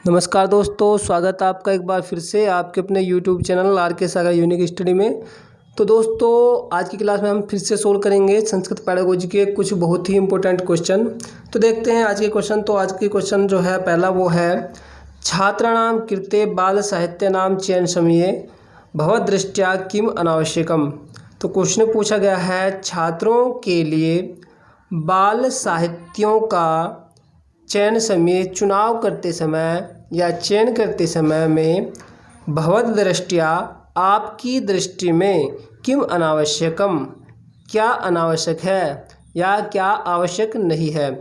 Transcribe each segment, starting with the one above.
नमस्कार दोस्तों, स्वागत है आपका एक बार फिर से आपके अपने YouTube चैनल आर के सागर यूनिक स्टडी में। तो दोस्तों, आज की क्लास में हम फिर से सोल्व करेंगे संस्कृत पैडागोजी के कुछ बहुत ही इंपॉर्टेंट क्वेश्चन। तो देखते हैं आज के क्वेश्चन। तो आज के क्वेश्चन जो है, पहला वो है छात्राणाम कृते बाल साहित्यानाम चयन समये भवदृष्ट्या किम अनावश्यकम। तो क्वेश्चन पूछा गया है छात्रों के लिए बाल साहित्यों का चयन समय चुनाव करते समय या चयन करते समय में भवदृष्ट्या आपकी दृष्टि में किम अनावश्यकम क्या अनावश्यक है या क्या आवश्यक नहीं है।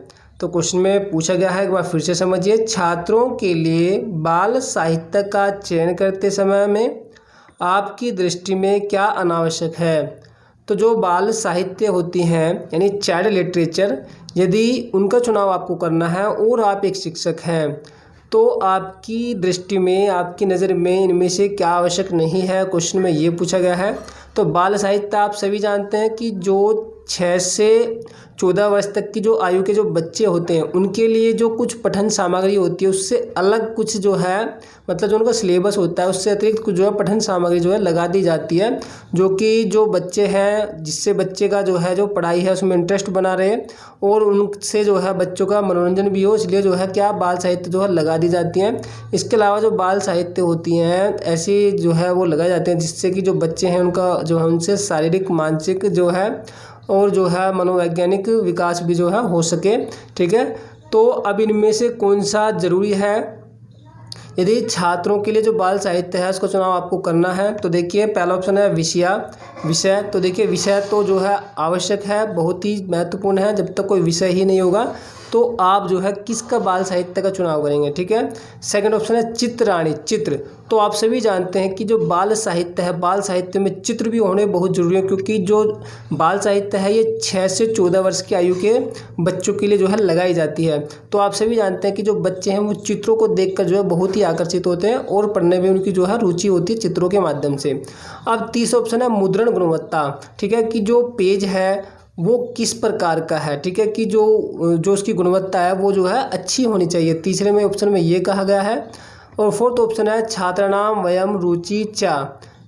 तो क्वेश्चन में पूछा गया है, एक बार फिर से समझिए। छात्रों के लिए बाल साहित्य का चयन करते समय में आपकी दृष्टि में क्या अनावश्यक है। तो जो बाल साहित्य होती हैं यानी चाइल्ड लिटरेचर, यदि उनका चुनाव आपको करना है और आप एक शिक्षक हैं तो आपकी दृष्टि में, आपकी नज़र में इनमें से क्या आवश्यक नहीं है, क्वेश्चन में ये पूछा गया है। तो बाल साहित्य आप सभी जानते हैं कि जो 6 से 14 वर्ष तक की जो आयु के जो बच्चे होते हैं उनके लिए जो कुछ पठन सामग्री होती है उससे अलग कुछ जो है, मतलब जो उनका सिलेबस होता है उससे अतिरिक्त कुछ जो है पठन सामग्री जो है लगा दी जाती है, जो कि जो बच्चे हैं जिससे बच्चे का जो है जो पढ़ाई है उसमें इंटरेस्ट बना रहे और उनसे जो है बच्चों का मनोरंजन भी हो, इसलिए जो है क्या बाल साहित्य जो है लगा दी जाती हैं। इसके अलावा जो बाल साहित्य होती हैं ऐसी जो है वो लगाए जाते हैं जिससे कि जो बच्चे हैं उनका जो है उनसे शारीरिक, मानसिक जो है और जो है मनोवैज्ञानिक विकास भी जो है हो सके। ठीक है, तो अब इनमें से कौन सा ज़रूरी है यदि छात्रों के लिए जो बाल साहित्य है उसका चुनाव आपको करना है। तो देखिए, पहला ऑप्शन है विषय। तो देखिए, विषय तो जो है आवश्यक है, बहुत ही महत्वपूर्ण है। जब तक कोई विषय ही नहीं होगा तो आप जो है किसका बाल साहित्य का चुनाव करेंगे। ठीक है। सेकंड ऑप्शन है चित्रराणी, चित्र। तो आप सभी जानते हैं कि जो बाल साहित्य है, बाल साहित्य में चित्र भी होने बहुत ज़रूरी है, क्योंकि जो बाल साहित्य है ये 6 से 14 वर्ष की आयु के बच्चों के लिए जो है लगाई जाती है। तो आप सभी जानते हैं कि जो बच्चे हैं वो चित्रों को देखकर जो है बहुत ही आकर्षित होते हैं और पढ़ने में उनकी जो है रुचि होती है चित्रों के माध्यम से। अब तीसरा ऑप्शन है मुद्रण गुणवत्ता। ठीक है, कि जो पेज है वो किस प्रकार का है। ठीक है, कि जो उसकी गुणवत्ता है वो जो है अच्छी होनी चाहिए। तीसरे में ऑप्शन में ये कहा गया है। और फोर्थ ऑप्शन है छात्राणाम वयम रुचि चा,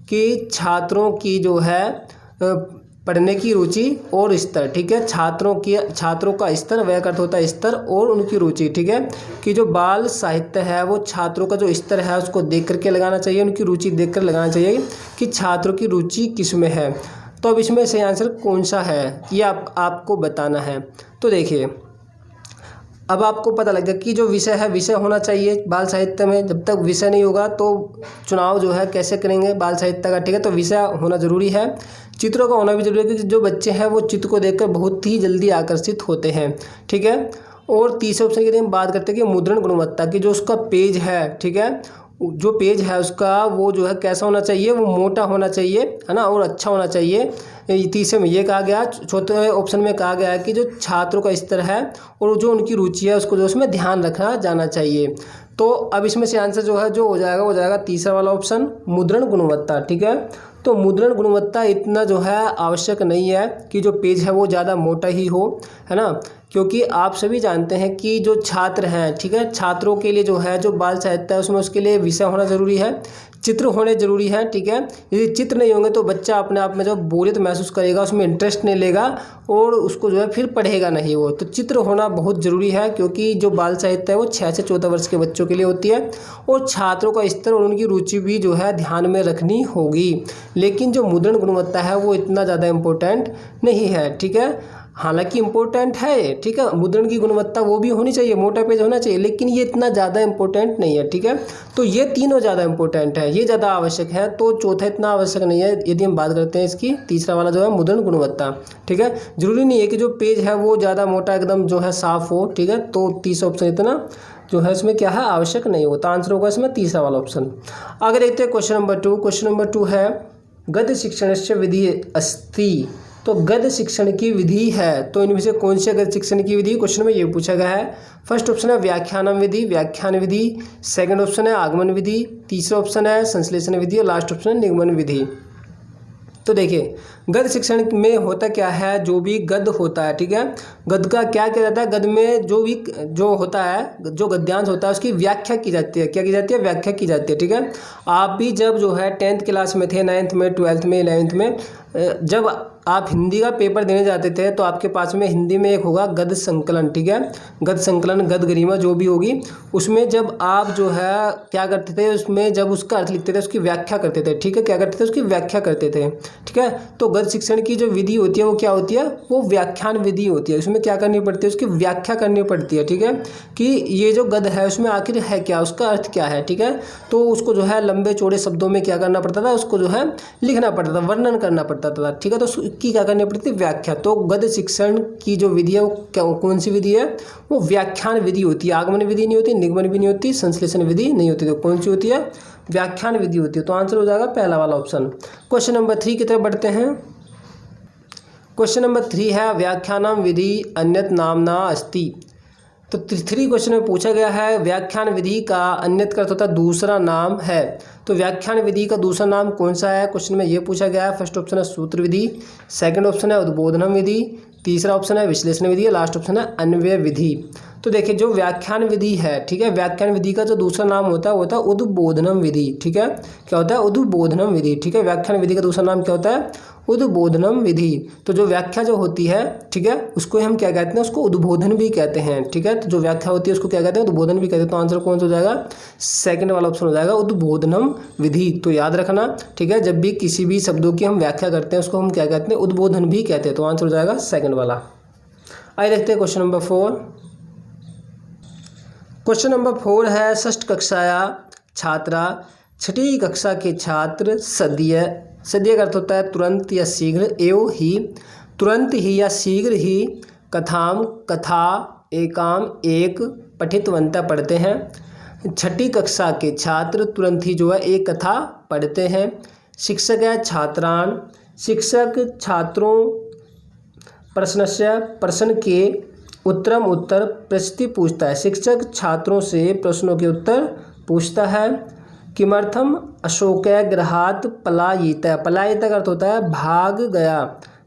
कि छात्रों की जो है पढ़ने की रुचि और स्तर। ठीक है, छात्रों का स्तर, वह अर्थ होता है स्तर और उनकी रुचि। ठीक है, कि जो बाल साहित्य है वो छात्रों का जो स्तर है उसको देख करके लगाना चाहिए, उनकी रुचि देख कर लगाना चाहिए कि छात्रों की रुचि किस में है। तो अब इसमें सही आंसर कौन सा है ये आपको बताना है। तो देखिए, अब आपको पता लग गया कि जो विषय है, विषय होना चाहिए बाल साहित्य में। जब तक विषय नहीं होगा तो चुनाव जो है कैसे करेंगे बाल साहित्य का। ठीक है, तो विषय होना ज़रूरी है। चित्रों का होना भी जरूरी है, क्योंकि जो बच्चे हैं वो चित्र को देखकर बहुत ही जल्दी आकर्षित होते हैं। ठीक है, और तीसरे ऑप्शन की हम बात करते हैं कि मुद्रण गुणवत्ता, की जो उसका पेज है, ठीक है, जो पेज है उसका वो जो है कैसा होना चाहिए, वो मोटा होना चाहिए, है ना, और अच्छा होना चाहिए। तीसरे में ये कहा गया, चौथे ऑप्शन में कहा गया है कि जो छात्रों का स्तर है और जो उनकी रुचि है उसको जो उसमें ध्यान रखा जाना चाहिए। तो अब इसमें से आंसर जो है जो हो जाएगा तीसरा वाला ऑप्शन, मुद्रण गुणवत्ता। ठीक है, तो मुद्रण गुणवत्ता इतना जो है आवश्यक नहीं है कि जो पेज है वो ज़्यादा मोटा ही हो, है ना, क्योंकि आप सभी जानते हैं कि जो छात्र हैं, ठीक है, छात्रों के लिए जो है जो बाल साहित्य है उसमें उसके लिए विषय होना ज़रूरी है, चित्र होने ज़रूरी है। ठीक है, यदि चित्र नहीं होंगे तो बच्चा अपने आप में जो बोरियत महसूस करेगा, उसमें इंटरेस्ट नहीं लेगा और उसको जो है फिर पढ़ेगा नहीं वो। तो चित्र होना बहुत ज़रूरी है, क्योंकि जो बाल साहित्य है वो 6 से 14 वर्ष के बच्चों के लिए होती है और छात्रों का स्तर और उनकी रुचि भी जो है ध्यान में रखनी होगी। लेकिन जो मुद्रण गुणवत्ता है वो इतना ज़्यादा इम्पोर्टेंट नहीं है। ठीक है, हालांकि इम्पोर्टेंट है। ठीक है, मुद्रण की गुणवत्ता वो भी होनी चाहिए, मोटा पेज होना चाहिए, लेकिन ये इतना ज़्यादा इम्पोर्टेंट नहीं है। ठीक है, तो ये तीनों ज़्यादा इम्पोर्टेंट है, ये ज़्यादा आवश्यक है, तो चौथा इतना आवश्यक नहीं है। यदि हम बात करते हैं इसकी, तीसरा वाला जो है मुद्रण गुणवत्ता। ठीक है, जरूरी नहीं है कि जो पेज है वो ज़्यादा मोटा एकदम जो है साफ हो। ठीक है, तो तीसरा ऑप्शन इतना जो है इसमें क्या है, आवश्यक नहीं होता। आंसर होगा इसमें तीसरा वाला ऑप्शन। अगर देखते हैं क्वेश्चन नंबर 2 है गद्य शिक्षण से विधि अस्ति। तो गद्य शिक्षण की विधि है, तो इनमें से कौन सी गद्य शिक्षण की विधि क्वेश्चन में ये पूछा गया है। फर्स्ट ऑप्शन है व्याख्यानम विधि, व्याख्यान विधि। सेकंड ऑप्शन है आगमन विधि। तीसरा ऑप्शन है संश्लेषण विधि और लास्ट ऑप्शन है निगमन विधि। तो देखिए गद्य शिक्षण में होता क्या है, जो भी गद्य होता है, ठीक है, गद्य का क्या किया जाता है, गद्य में जो होता है, जो गद्यांश होता है उसकी व्याख्या की जाती है। क्या की जाती है? व्याख्या की जाती है, ठीक है। आप भी जब जो है 10th क्लास में थे, 9th में, 12th में, 11th में, जब आप हिंदी का पेपर देने जाते थे तो आपके पास में हिंदी में एक होगा गद्य संकलन, ठीक है, गद्य संकलन, गद्य गरिमा जो भी होगी, उसमें जब आप जो है क्या करते थे, उसमें जब उसका अर्थ लिखते थे उसकी व्याख्या करते थे, ठीक है, क्या करते थे, उसकी व्याख्या करते थे, ठीक है। तो गद्य शिक्षण की जो विधि होती है वो क्या होती है, वो व्याख्यान विधि होती है। उसमें क्या करनी पड़ती है, उसकी व्याख्या करनी पड़ती है, ठीक है, कि ये जो गद्य है उसमें आखिर है क्या, उसका अर्थ क्या है, ठीक है। तो उसको जो है लंबे चौड़े शब्दों में क्या करना पड़ता था, उसको जो है लिखना पड़ता था, वर्णन करना पड़ता था, ठीक है। तो उसकी क्या करनी पड़ती है, व्याख्या। तो गद्य शिक्षण की जो विधि है वो कौन सी विधि है, वो व्याख्यान विधि होती है। आगमन विधि नहीं होती, निगमन भी नहीं होती, संश्लेषण विधि नहीं होती। तो कौन सी होती है, व्याख्यान विधि होती है। तो आंसर हो जाएगा पहला वाला ऑप्शन। क्वेश्चन नंबर 3 की तरफ बढ़ते हैं। क्वेश्चन नंबर 3 है व्याख्यानम विधि अन्यत नामना अस्ति। तो 3 क्वेश्चन में पूछा गया है व्याख्यान विधि का अन्यत का अर्थ होता है दूसरा नाम है। तो व्याख्यान विधि का दूसरा नाम कौन सा है, क्वेश्चन में ये पूछा गया है। फर्स्ट ऑप्शन है सूत्र विधि, सेकंड ऑप्शन है उद्बोधनम विधि, तीसरा ऑप्शन है विश्लेषण विधि, लास्ट ऑप्शन है अन्वय विधि। तो देखिए जो व्याख्यान विधि है, ठीक है, व्याख्यान विधि का जो दूसरा नाम होता है वो होता है उद्बोधनम विधि, ठीक है। क्या होता है, उद्बोधनम विधि, ठीक है। व्याख्यान विधि का दूसरा नाम क्या होता है, उद्बोधनम विधि। तो जो व्याख्या जो होती है, ठीक है, उसको हम क्या कहते हैं, उसको उद्बोधन भी कहते हैं, ठीक है। तो जो व्याख्या होती है उसको क्या कहते हैं, उद्बोधन भी कहते हैं। तो आंसर कौन सा हो जाएगा, सेकंड वाला ऑप्शन हो जाएगा, उद्बोधनम विधि। तो याद रखना, ठीक है, जब भी किसी भी शब्दों की हम व्याख्या करते हैं उसको हम क्या कहते हैं, उद्बोधन भी कहते हैं। तो आंसर हो जाएगा सेकंड वाला। आइए देखते हैं क्वेश्चन नंबर 4। क्वेश्चन नंबर 4 है षष्ठ कक्षाया छात्रा, छठी कक्षा के छात्र सद्य। सद्य का अर्थ होता है तुरंत या शीघ्र, एवं ही, तुरंत ही या शीघ्र ही, कथाम, कथा, एकाम, एक, पठितवंता पढ़ते हैं। छठी कक्षा के छात्र तुरंत ही जो है एक कथा पढ़ते हैं। शिक्षक है छात्रान, शिक्षक छात्रों प्रश्नस्य, प्रश्न के उत्तरम उत्तर प्रश्न पूछता है। शिक्षक छात्रों से प्रश्नों के उत्तर पूछता है। किमर्थम अशोकय गृहात् पलायित। पलायित का अर्थ होता है भाग गया,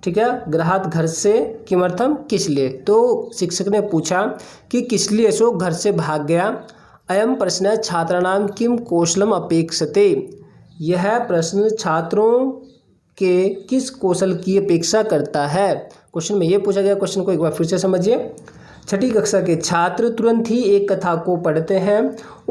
ठीक है, गृहात् घर से, किमर्थम किस लिए। तो शिक्षक ने पूछा कि किस लिए अशोक घर से भाग गया। अयम प्रश्न छात्राणाम किम कौशलम अपेक्षते। यह प्रश्न छात्रों के किस कौशल की अपेक्षा करता है। क्वेश्चन में ये पूछा गया। क्वेश्चन को एक बार फिर से समझिए। छठी कक्षा के छात्र तुरंत ही एक कथा को पढ़ते हैं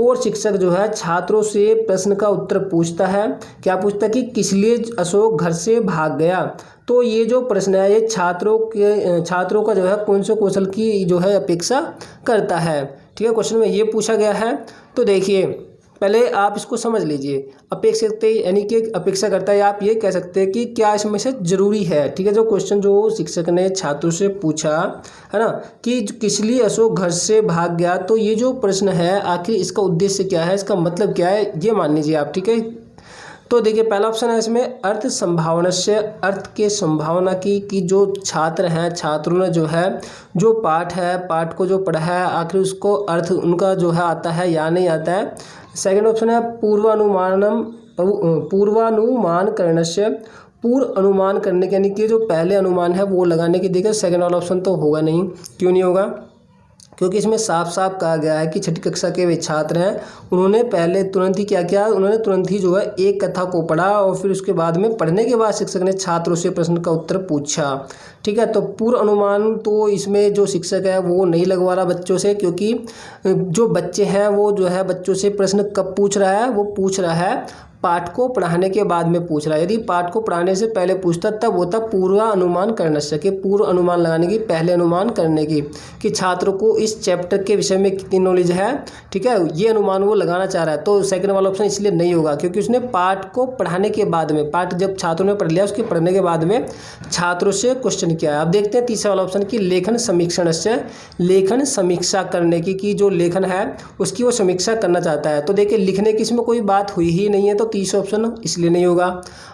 और शिक्षक जो है छात्रों से प्रश्न का उत्तर पूछता है। क्या पूछता है कि किस लिए अशोक घर से भाग गया। तो ये जो प्रश्न है ये छात्रों का जो है कौन से कौशल की जो है अपेक्षा करता है, ठीक है। क्वेश्चन में ये पूछा गया है। तो देखिए पहले आप इसको समझ लीजिए। अपेक्षित यानी कि अपेक्षा करता है, आप ये कह सकते हैं कि क्या इसमें से जरूरी है, ठीक है। जो क्वेश्चन जो शिक्षक ने छात्रों से पूछा है ना कि किस लिए अशोक घर से भाग गया, तो ये जो प्रश्न है आखिर इसका उद्देश्य क्या है, इसका मतलब क्या है, ये मान लीजिए आप, ठीक है। तो देखिए पहला ऑप्शन है इसमें अर्थ संभावना से, अर्थ के संभावना की कि जो छात्र हैं, छात्रों ने जो है जो पाठ है, पाठ को जो पढ़ा है आखिर उसको अर्थ उनका जो है आता है या नहीं आता है। सेकंड ऑप्शन है पूर्वानुमान करने से, पूर्व अनुमान करने के, यानी कि जो पहले अनुमान है वो लगाने की। देखिए सेकंड वाला ऑप्शन तो होगा नहीं। क्यों नहीं होगा, क्योंकि इसमें साफ साफ कहा गया है कि छठी कक्षा के वे छात्र हैं, उन्होंने पहले तुरंत ही क्या किया, उन्होंने तुरंत ही जो है एक कथा को पढ़ा और फिर उसके बाद में पढ़ने के बाद शिक्षक ने छात्रों से प्रश्न का उत्तर पूछा, ठीक है। तो पूर्व अनुमान तो इसमें जो शिक्षक है वो नहीं लगवा रहा बच्चों से, क्योंकि जो बच्चे हैं वो जो है बच्चों से प्रश्न कब पूछ रहा है, वो पूछ रहा है पाठ को पढ़ाने के बाद में पूछ रहा है। यदि पाठ को पढ़ाने से पहले पूछता तब होता पूर्वानुमान करना सके, पूर्व अनुमान लगाने की, पहले अनुमान करने की कि छात्रों को इस चैप्टर के विषय में कितनी नॉलेज है, ठीक है, ये अनुमान वो लगाना चाह रहा है। तो सेकंड वाला ऑप्शन इसलिए नहीं होगा क्योंकि उसने पाठ को पढ़ाने के बाद में, पाठ जब छात्रों ने पढ़ लिया उसके पढ़ने के बाद में छात्रों से क्वेश्चन किया है। अब देखते हैं तीसरा वाला ऑप्शन की लेखन समीक्षण से, लेखन समीक्षा करने की जो लेखन है उसकी वो समीक्षा करना चाहता है। तो देखिए लिखने की इसमें कोई बात हुई ही नहीं है, तो तीसरा ऑप्शन इसलिए नहीं होगा।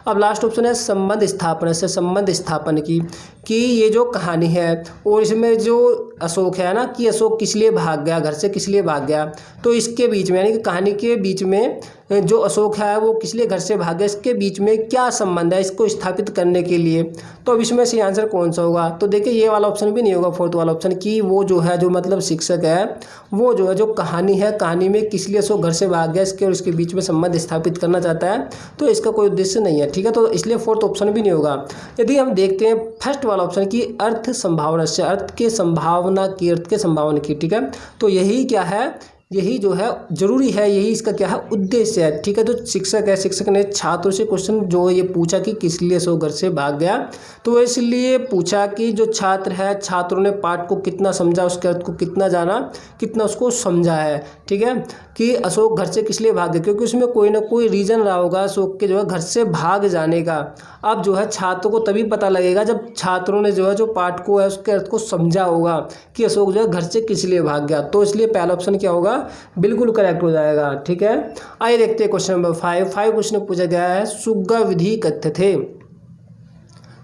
अब लास्ट ऑप्शन है संबंध स्थापन से, संबंध स्थापन की कि ये जो कहानी है और इसमें जो अशोक है ना, कि अशोक किस लिए भाग गया, घर से किस लिए भाग गया, तो इसके बीच में यानी कि कहानी के बीच में जो अशोक है वो किस लिए घर से भाग गया, इसके बीच में क्या संबंध है इसको स्थापित करने के लिए। तो अब इसमें से आंसर कौन सा होगा, तो देखिए ये वाला ऑप्शन भी नहीं होगा, फोर्थ वाला ऑप्शन, कि वो जो है जो मतलब शिक्षक है वो जो है जो कहानी है, कहानी में किस लिए अशोक घर से भाग गया इसके और इसके बीच में संबंध स्थापित करना चाहता है, तो इसका कोई उद्देश्य नहीं है। ठीक है, तो इसलिए फोर्थ ऑप्शन भी नहीं होगा। यदि हम देखते हैं फर्स्ट वाला ऑप्शन की अर्थ संभावना से, अर्थ के संभावना की, अर्थ के संभावना की, ठीक है, तो यही क्या है, यही जो है जरूरी है, यही इसका क्या है उद्देश्य है। ठीक है, तो शिक्षक है, शिक्षक ने छात्रों से क्वेश्चन जो ये पूछा कि किस लिए अशोक घर से भाग गया, तो वो इसलिए पूछा कि जो छात्र है, छात्रों ने पाठ को कितना समझा, उसके अर्थ को कितना जाना, कितना उसको समझा है। ठीक है, कि अशोक घर से किस लिए भाग गए, क्योंकि उसमें कोई ना कोई रीज़न रहा होगा अशोक के जो है घर से भाग जाने का। अब जो है छात्रों को तभी पता लगेगा जब छात्रों ने जो है जो पाठ को है उसके अर्थ को समझा होगा कि अशोक जो है घर से किस लिए भाग गया। तो इसलिए पहला ऑप्शन क्या होगा, बिल्कुल करेक्ट हो जाएगा। ठीक है, आइए देखते हैं क्वेश्चन नंबर 5 क्वेश्चन पूछा गया है, सुग्गा विधि कथ्य थे,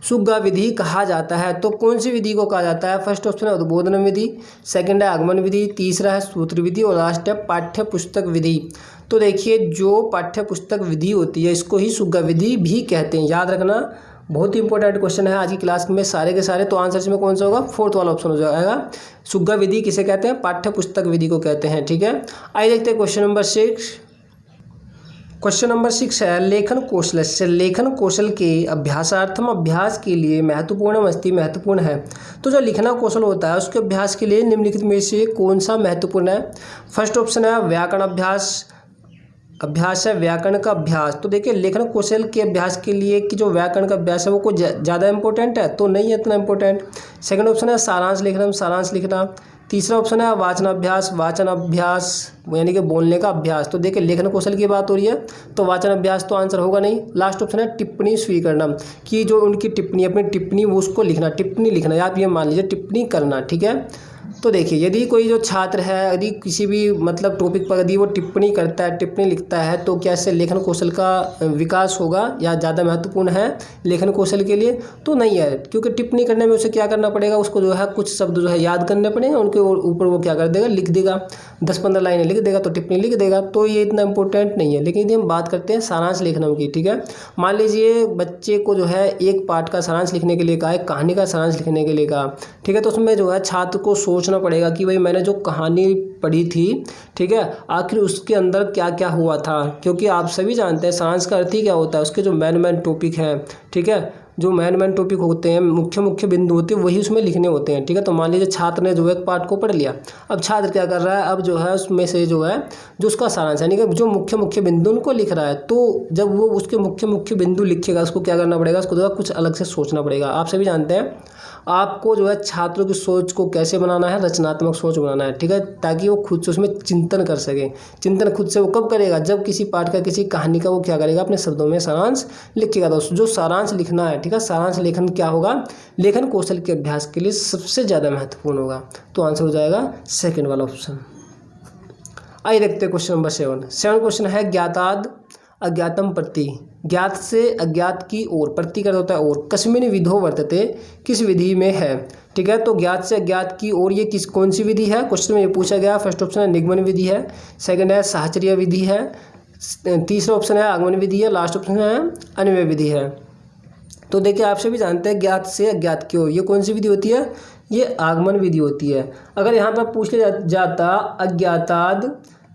सुग्गा विधि कहा जाता है, तो कौन सी विधि को कहा जाता है। फर्स्ट ऑप्शन है उद्बोधन विधि, सेकंड है आगमन विधि, तीसरा है सूत्र विधि और लास्ट है पाठ्य पुस्तक विधि। तो देखिए जो पाठ्य पुस्तक विधि होती है इसको ही सुग्गा विधि भी कहते हैं, याद रखना, बहुत ही इंपॉर्टेंट क्वेश्चन है आज की क्लास में सारे के सारे। तो आंसर इसमें कौन सा होगा, फोर्थ वाला ऑप्शन हो जाएगा, सुग्गा विधि किसे कहते हैं, पाठ्य पुस्तक विधि को कहते हैं। ठीक है, आइए देखते हैं क्वेश्चन नंबर 6। क्वेश्चन नंबर 6 है, लेखन कौशल से, लेखन कौशल के अभ्यासार्थम, अभ्यास के लिए महत्वपूर्ण मस्ती महत्वपूर्ण है। तो जो लिखना कौशल होता है उसके अभ्यास के लिए निम्नलिखित में से कौन सा महत्वपूर्ण है। फर्स्ट ऑप्शन है व्याकरण अभ्यास, अभ्यास है व्याकरण का अभ्यास। तो देखिए लेखन कौशल के अभ्यास के लिए कि जो व्याकरण का अभ्यास है वो कुछ ज़्यादा इंपॉर्टेंट है, तो नहीं है इतना इंपॉर्टेंट। सेकंड ऑप्शन है सारांश लेखन, सारांश लिखना। तीसरा ऑप्शन है वाचन अभ्यास, वाचन अभ्यास यानी कि बोलने का अभ्यास। तो देखिए लेखन कौशल की बात हो रही है तो वाचन अभ्यास तो आंसर होगा नहीं। लास्ट ऑप्शन है टिप्पणी स्वीकरणा, कि जो उनकी टिप्पणी, अपनी टिप्पणी वो उसको लिखना, टिप्पणी लिखना, या आप ये मान लीजिए टिप्पणी करना। ठीक है, तो देखिए यदि कोई जो छात्र है यदि किसी भी मतलब टॉपिक पर यदि वो टिप्पणी करता है, टिप्पणी लिखता है, तो क्या इससे लेखन कौशल का विकास होगा या ज़्यादा महत्वपूर्ण है लेखन कौशल के लिए, तो नहीं है। क्योंकि टिप्पणी करने में उसे क्या करना पड़ेगा, उसको जो है कुछ शब्द जो है याद करने पड़ेंगे, उनके ऊपर वो क्या कर देगा, लिख देगा, 10-15 लाइनें लिख देगा तो टिप्पणी लिख देगा, तो ये इतना इंपॉर्टेंट नहीं है। लेकिन यदि हम बात करते हैं सारांश लेखन की, ठीक है, मान लीजिए बच्चे को जो है एक पाठ का सारांश लिखने के लिए कहा है, कहानी का सारांश लिखने के लिए कहा, ठीक है, तो उसमें जो है छात्र को सोचना पड़ेगा कि भाई मैंने जो कहानी पढ़ी थी, ठीक है, आखिर उसके अंदर क्या क्या हुआ था। क्योंकि आप सभी जानते हैं सारांश का अर्थ ही क्या होता है, उसके जो मेन टॉपिक हैं, ठीक है, जो मेन टॉपिक होते हैं, मुख्य बिंदु होते हैं, वही उसमें लिखने होते हैं। ठीक है, तो मान लीजिए छात्र ने जो एक पाठ को पढ़ लिया, अब छात्र क्या कर रहा है, अब जो है उसमें से जो है जो उसका सारांश यानी कि जो मुख्य बिंदु उनको लिख रहा है, तो जब वो उसके मुख्य बिंदु लिखेगा उसको क्या करना पड़ेगा, उसको जो है कुछ अलग से सोचना पड़ेगा। आप सभी जानते हैं आपको जो है छात्रों की सोच को कैसे बनाना है, रचनात्मक सोच बनाना है। ठीक है, ताकि वो खुद से उसमें चिंतन कर सके। चिंतन खुद से वो कब करेगा, जब किसी पाठ का, किसी कहानी का वो क्या करेगा, अपने शब्दों में सारांश लिखेगा। तो जो सारांश लिखना है, ठीक है, सारांश लेखन क्या होगा, लेखन कौशल के अभ्यास के लिए सबसे ज़्यादा महत्वपूर्ण होगा। तो आंसर हो जाएगा सेकेंड वाला ऑप्शन। आइए देखते हैं क्वेश्चन नंबर 7 क्वेश्चन है, ज्ञाताद अज्ञातम प्रति, ज्ञात से अज्ञात की ओर, प्रति का होता है और, कस्मिन विधो वर्तते, किस विधि में है। ठीक है, तो ज्ञात से अज्ञात की ओर ये कौन सी विधि है, क्वेश्चन में ये पूछा गया। फर्स्ट ऑप्शन है निगमन विधि है, सेकंड है साहचर्य विधि है, तीसरा ऑप्शन है आगमन विधि है, लास्ट ऑप्शन है अन्वय विधि है। तो देखिए आप सभी जानते हैं ज्ञात से अज्ञात की ओर ये कौन सी विधि होती है, ये आगमन विधि होती है। अगर यहाँ पर पूछ लिया जाता अज्ञाताद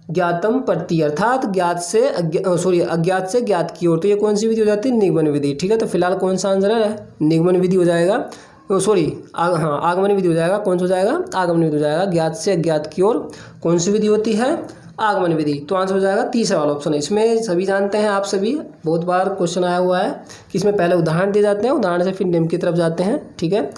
ज्ञातम प्रति, अर्थात अज्ञात से ज्ञात की ओर, तो ये कौन सी विधि हो जाती है, निगमन विधि। ठीक है, तो फिलहाल कौन सा आंसर है, निगमन विधि हो जाएगा, आगमन विधि हो जाएगा। कौन सा हो जाएगा, आगमन विधि हो जाएगा। ज्ञात से अज्ञात की ओर कौन सी विधि होती है, आगमन विधि। तो आंसर हो जाएगा तीसरा वाला ऑप्शन। इसमें सभी जानते हैं, आप सभी बहुत बार क्वेश्चन आया हुआ है कि इसमें पहले उदाहरण दिए जाते हैं, उदाहरण से फिर निम्न की तरफ जाते हैं। ठीक है,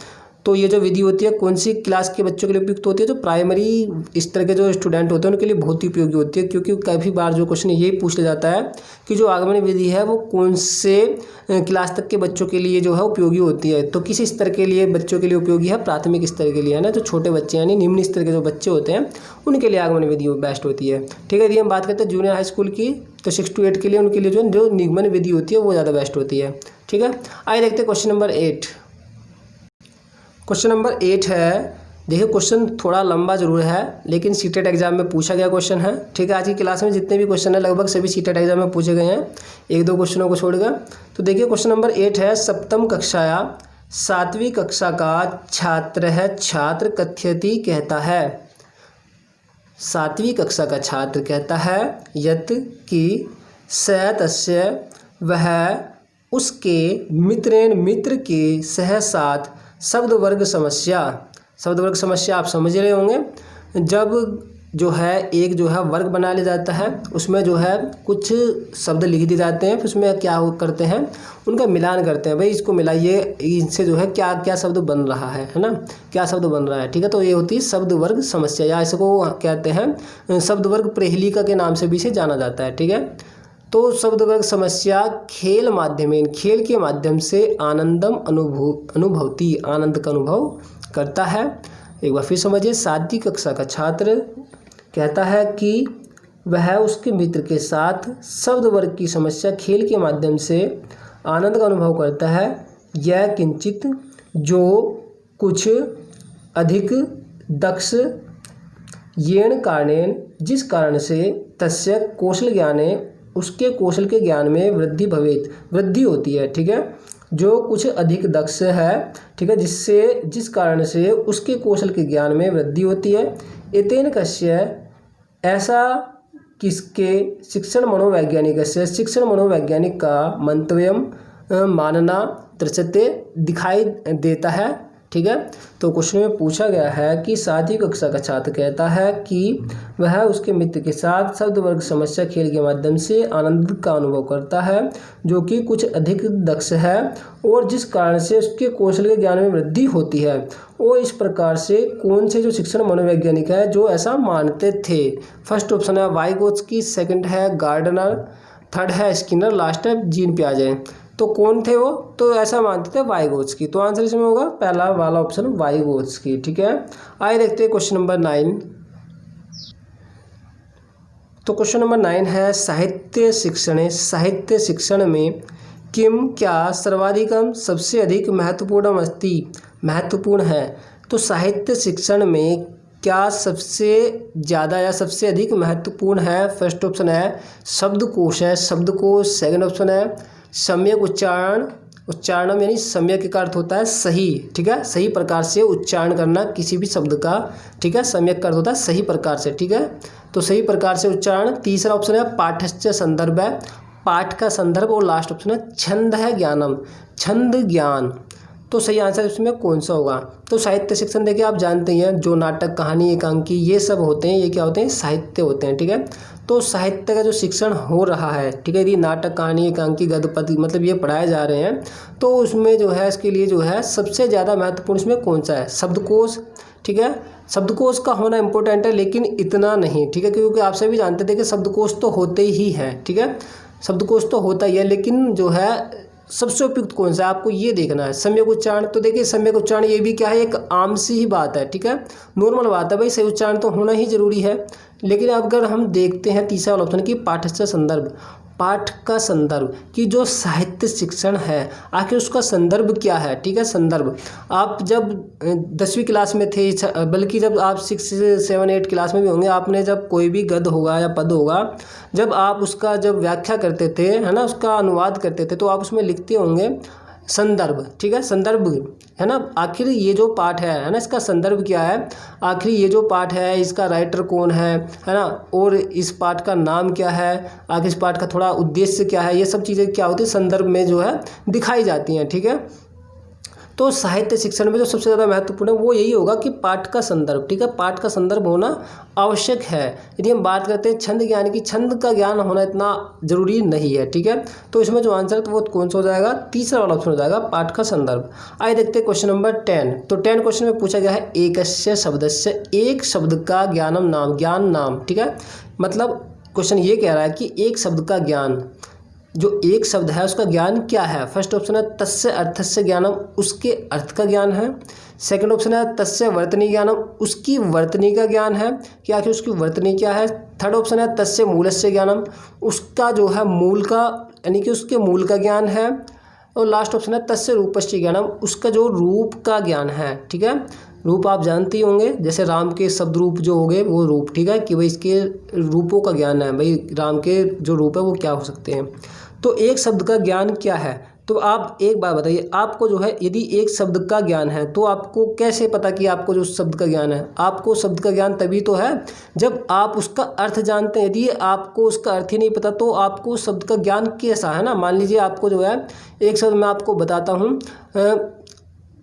तो ये जो विधि होती है कौन सी क्लास के बच्चों के लिए उपयुक्त होती है, जो प्राइमरी इस तरह के जो स्टूडेंट होते हैं उनके लिए बहुत ही उपयोगी होती है। क्योंकि काफ़ी बार जो क्वेश्चन यही पूछ लिया जाता है कि जो आगमन विधि है वो कौन से क्लास तक के बच्चों के लिए जो है उपयोगी होती है। तो किस स्तर के लिए बच्चों के लिए उपयोगी है, प्राथमिक स्तर के लिए है ना, जो छोटे बच्चे यानी निम्न स्तर के जो बच्चे होते हैं उनके लिए आगमन विधि बेस्ट होती है। ठीक है, यदि हम बात करते हैं जूनियर हाई स्कूल की, तो 6 to 8 के लिए उनके लिए जो निगमन विधि होती है वो ज़्यादा बेस्ट होती है। ठीक है, आइए देखते हैं क्वेश्चन नंबर 8 है, देखिए क्वेश्चन थोड़ा लंबा जरूर है, लेकिन सीटेट एग्जाम में पूछा गया क्वेश्चन है। ठीक है, आज की क्लास में जितने भी क्वेश्चन है लगभग सभी सीटेट एग्जाम में पूछे गए हैं, एक दो क्वेश्चनों को छोड़कर। तो देखिए क्वेश्चन नंबर 8 है, सप्तम कक्षाया 7वीं कक्षा का छात्र है, छात्र कथयति कहता है। 7वीं कक्षा का छात्र कहता है यत कि स तस्य वह उसके मित्रेण मित्र के सह साथ शब्द वर्ग समस्या। शब्द वर्ग समस्या आप समझ रहे होंगे, जब जो है एक जो है वर्ग बना लिया जाता है, उसमें जो है कुछ शब्द लिख दिए जाते हैं, फिर उसमें क्या करते हैं, उनका मिलान करते हैं। भाई इसको मिलाइए, इनसे जो है क्या क्या शब्द बन रहा है ना, क्या शब्द बन रहा है। ठीक है, तो ये होती है शब्द वर्ग समस्या, या इसको कहते हैं शब्द वर्ग प्रेहलिका के नाम से भी इसे जाना जाता है। ठीक है, तो शब्द वर्ग समस्या खेल माध्यमेन, खेल के माध्यम से आनंदम अनुभवती, आनंद का अनुभव करता है। एक बार फिर समझिए, 7वीं कक्षा का छात्र कहता है कि वह उसके मित्र के साथ शब्द वर्ग की समस्या खेल के माध्यम से आनंद का अनुभव करता है। यह किंचित जो कुछ अधिक दक्ष येन कारणेन, जिस कारण से तस्य कौशल ज्ञाने, उसके कौशल के ज्ञान में वृद्धि भवेत, वृद्धि होती है। ठीक है, जो कुछ अधिक दक्ष है, ठीक है, जिससे जिस कारण से उसके कौशल के ज्ञान में वृद्धि होती है। एतेन कस्य, ऐसा किसके, शिक्षण मनोवैज्ञानिक से, शिक्षण मनोवैज्ञानिक का मंतव्यम मानना दृश्यते, दिखाई देता है। ठीक है, तो क्वेश्चन में पूछा गया है कि 7वीं कक्षा का छात्र कहता है कि वह उसके मित्र के साथ शब्द वर्ग समस्या खेल के माध्यम से आनंद का अनुभव करता है, जो कि कुछ अधिक दक्ष है और जिस कारण से उसके कौशल के ज्ञान में वृद्धि होती है। और इस प्रकार से कौन से जो शिक्षण मनोवैज्ञानिक है जो ऐसा मानते थे। फर्स्ट ऑप्शन है वाइगोत्स्की, सेकंड है गार्डनर, थर्ड है स्किनर, लास्ट है जीन पियाजे। तो कौन थे वो, तो ऐसा मानते थे वाइगोत्स्की। तो आंसर इसमें होगा पहला वाला ऑप्शन वाइगोत्स्की। ठीक है, आइए देखते हैं क्वेश्चन नंबर 9। तो क्वेश्चन नंबर 9 है, साहित्य शिक्षण, साहित्य शिक्षण में किम, क्या सर्वाधिकम, सबसे अधिक महत्वपूर्ण अस्ति, महत्वपूर्ण है। तो साहित्य शिक्षण में क्या सबसे ज़्यादा या सबसे अधिक महत्वपूर्ण है। फर्स्ट ऑप्शन है शब्दकोश है, शब्दकोश। सेकंड ऑप्शन है सम्यक उच्चारण, उच्चारणम यानी सम्यक का अर्थ होता है सही। ठीक है, सही प्रकार से उच्चारण करना किसी भी शब्द का। ठीक है, सम्यक का अर्थ होता है सही प्रकार से। ठीक है, तो सही प्रकार से उच्चारण। तीसरा ऑप्शन है पाठस्य संदर्भ है, पाठ का संदर्भ। और लास्ट ऑप्शन है छंद है ज्ञानम, छंद ज्ञान। तो सही आंसर इसमें कौन सा होगा। तो साहित्य शिक्षण देखिए आप जानते हैं, जो नाटक, कहानी, एकांकी ये सब होते हैं, ये क्या होते हैं, साहित्य होते हैं। ठीक है, तो साहित्य का जो शिक्षण हो रहा है, ठीक है, यदि नाटक, कहानी, एकांकी, गद्य, पद्य मतलब ये पढ़ाए जा रहे हैं, तो उसमें जो है इसके लिए जो है सबसे ज़्यादा महत्वपूर्ण इसमें कौन सा है, शब्दकोश। ठीक है, शब्दकोश का होना इंपॉर्टेंट है, लेकिन इतना नहीं। ठीक है, क्योंकि आप सभी जानते थे कि शब्दकोश तो होते ही हैं। ठीक है, शब्दकोश तो होता ही है, लेकिन जो है सबसे उपयुक्त कौन सा है आपको ये देखना है। सम्यक उच्चारण, तो देखिए सम्यक उच्चारण ये भी क्या है, एक आम सी ही बात है। ठीक है, नॉर्मल बात है, भाई सही उच्चारण तो होना ही जरूरी है। लेकिन अगर हम देखते हैं तीसरा वाला ऑप्शन की पाठस्य संदर्भ, पाठ का संदर्भ की जो साहित्य शिक्षण है आखिर उसका संदर्भ क्या है। ठीक है, संदर्भ आप जब 10वीं क्लास में थे, बल्कि जब आप 6, 7, 8 क्लास में भी होंगे, आपने जब कोई भी गद्य होगा या पद होगा, जब आप उसका जब व्याख्या करते थे, है ना, उसका अनुवाद करते थे, तो आप उसमें लिखते होंगे संदर्भ। ठीक है, संदर्भ है ना, आखिर ये जो पाठ है ना, इसका संदर्भ क्या है, आखिर ये जो पाठ है इसका राइटर कौन है ना, और इस पाठ का नाम क्या है, आखिर इस पाठ का थोड़ा उद्देश्य क्या है, ये सब चीज़ें क्या होती है संदर्भ में जो है दिखाई जाती हैं। ठीक है, तो साहित्य शिक्षण में जो सबसे ज़्यादा महत्वपूर्ण है वो यही होगा कि पाठ का संदर्भ। ठीक है, पाठ का संदर्भ होना आवश्यक है। यदि हम बात करते हैं छंद ज्ञान की, छंद का ज्ञान होना इतना जरूरी नहीं है। ठीक है, तो इसमें जो आंसर है तो वो कौन सा हो जाएगा, तीसरा वाला ऑप्शन हो जाएगा पाठ का संदर्भ। आइए देखते हैं क्वेश्चन नंबर 10। तो 10 क्वेश्चन में पूछा गया है एकस्य शब्दस्य, एक शब्द का ज्ञानम नाम, ज्ञान नाम। ठीक है, मतलब क्वेश्चन ये कह रहा है कि एक शब्द का ज्ञान, जो एक शब्द है उसका ज्ञान क्या है। फर्स्ट ऑप्शन है तस्य अर्थस्य ज्ञानम, उसके अर्थ का ज्ञान है। सेकंड ऑप्शन है तस्य वर्तनी ज्ञानम, उसकी वर्तनी का ज्ञान है कि आखिर उसकी वर्तनी क्या है। थर्ड ऑप्शन है तस्य मूलस्य ज्ञानम, उसका जो है मूल का यानी कि उसके मूल का ज्ञान है। और लास्ट ऑप्शन है तस्य रूपस्य ज्ञानम, उसका जो रूप का ज्ञान है। ठीक है, रूप आप जानते ही होंगे, जैसे राम के शब्द रूप जो हो गए वो रूप, ठीक है, कि भाई इसके रूपों का ज्ञान है, भाई राम के जो रूप है वो क्या हो सकते हैं। तो एक शब्द का ज्ञान क्या है, तो आप एक बात बताइए, आपको जो है यदि एक शब्द का ज्ञान है तो आपको कैसे पता कि आपको जो शब्द का ज्ञान है। आपको शब्द का ज्ञान तभी तो है जब आप उसका अर्थ जानते हैं। यदि आपको उसका अर्थ ही नहीं पता तो आपको शब्द का ज्ञान कैसा है ना। मान लीजिए आपको जो है एक शब्द मैं आपको बताता हूँ,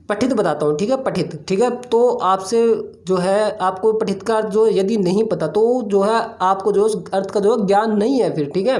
पठित बताता हूँ, ठीक है, पठित, ठीक है, तो आपसे जो है आपको पठित का जो यदि नहीं पता तो जो है आपको जो अर्थ का जो ज्ञान नहीं है फिर, ठीक है,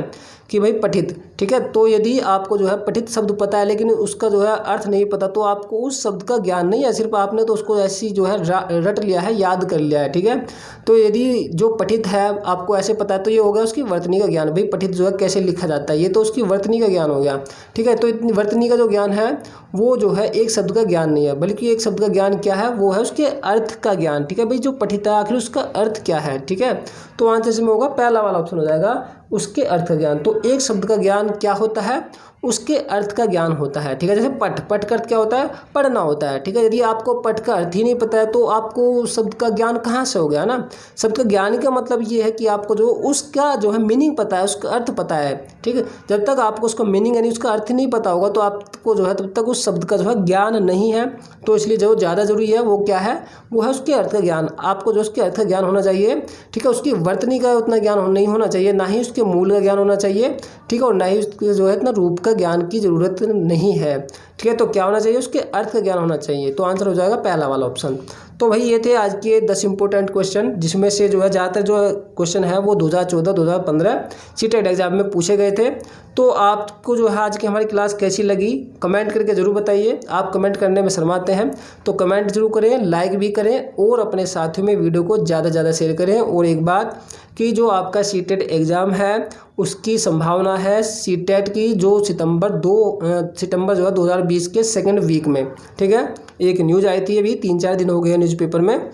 कि भाई पठित, ठीक है। तो यदि आपको जो है पठित शब्द पता है लेकिन उसका जो है अर्थ नहीं पता तो आपको उस शब्द का ज्ञान नहीं है, सिर्फ आपने तो उसको ऐसी जो है रट लिया है, याद कर लिया है, ठीक है। तो यदि जो पठित है आपको ऐसे पता है तो ये हो गया उसकी वर्तनी का ज्ञान, भाई पठित जो है कैसे लिखा जाता है, ये तो उसकी वर्तनी का ज्ञान हो गया, ठीक है। तो इतनी वर्तनी का जो ज्ञान है वो जो है एक शब्द का ज्ञान नहीं है, बल्कि एक शब्द का ज्ञान क्या है, वो है उसके अर्थ का ज्ञान, ठीक है। भाई जो पठित है आखिर उसका अर्थ क्या है, ठीक है। तो आंसर इसमें होगा पहला वाला ऑप्शन हो जाएगा, उसके अर्थ का ज्ञान। तो एक शब्द का ज्ञान क्या होता है, उसके अर्थ का ज्ञान होता है, ठीक है। जैसे पठ का अर्थ क्या होता है, पढ़ना होता है, ठीक है। यदि आपको पठ का अर्थ ही नहीं पता है तो आपको शब्द का ज्ञान कहाँ से हो गया ना। शब्द का ज्ञान का मतलब ये है कि आपको जो उसका जो है मीनिंग पता है, उसका अर्थ पता है, ठीक है। जब तक आपको उसका मीनिंग यानी उसका अर्थ नहीं पता होगा तो आपको जो है तब तक उस शब्द का जो है ज्ञान नहीं है। तो इसलिए जो ज़्यादा जरूरी है वो क्या है, वो है उसके अर्थ का ज्ञान। आपको जो उसके अर्थ का ज्ञान होना चाहिए, ठीक है। उसकी वर्तनी का उतना ज्ञान नहीं होना चाहिए, ना ही उसके मूल का ज्ञान होना चाहिए, ठीक है, और ना ही उसके जो है इतना रूप का ज्ञान की जरूरत नहीं है, ठीक है। तो क्या होना चाहिए, उसके अर्थ का ज्ञान होना चाहिए। तो आंसर हो जाएगा पहला वाला ऑप्शन। तो भाई ये थे आज के 10 इंपॉर्टेंट क्वेश्चन, जिसमें से जो है ज़्यादातर जो क्वेश्चन है वो 2014-2015 सीटेट एग्जाम में पूछे गए थे। तो आपको जो है आज की हमारी क्लास कैसी लगी कमेंट करके ज़रूर बताइए। आप कमेंट करने में शर्माते हैं तो कमेंट जरूर करें, लाइक भी करें और अपने साथियों में वीडियो को ज़्यादा से ज़्यादा शेयर करें। और एक बात कि जो आपका सीटेट एग्ज़ाम है उसकी संभावना है सीटेट की जो सितंबर जो है 2020 के सेकंड वीक में, ठीक है। एक न्यूज़ आई थी अभी 3-4 दिन हो गए न्यूज़पेपर में,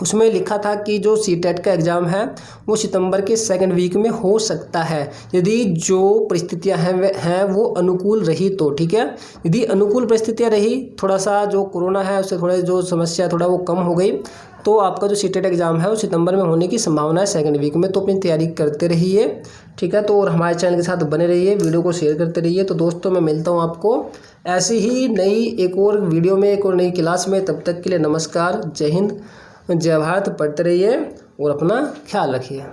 उसमें लिखा था कि जो सीटेट का एग्ज़ाम है वो सितंबर के सेकंड वीक में हो सकता है, यदि जो परिस्थितियां हैं वो अनुकूल रही तो, ठीक है। यदि अनुकूल परिस्थितियां रही, थोड़ा सा जो कोरोना है उससे थोड़ा जो समस्या थोड़ा वो कम हो गई, तो आपका जो सीटेट एग्ज़ाम है वो सितंबर में होने की संभावना है सेकंड वीक में। तो अपनी तैयारी करते रहिए, ठीक है। तो और हमारे चैनल के साथ बने रहिए, वीडियो को शेयर करते रहिए। तो दोस्तों मैं मिलता हूँ आपको ऐसी ही नई एक और वीडियो में, एक और नई क्लास में। तब तक के लिए नमस्कार, जय हिंद, जय भारत। पढ़ते रहिए और अपना ख्याल रखिए।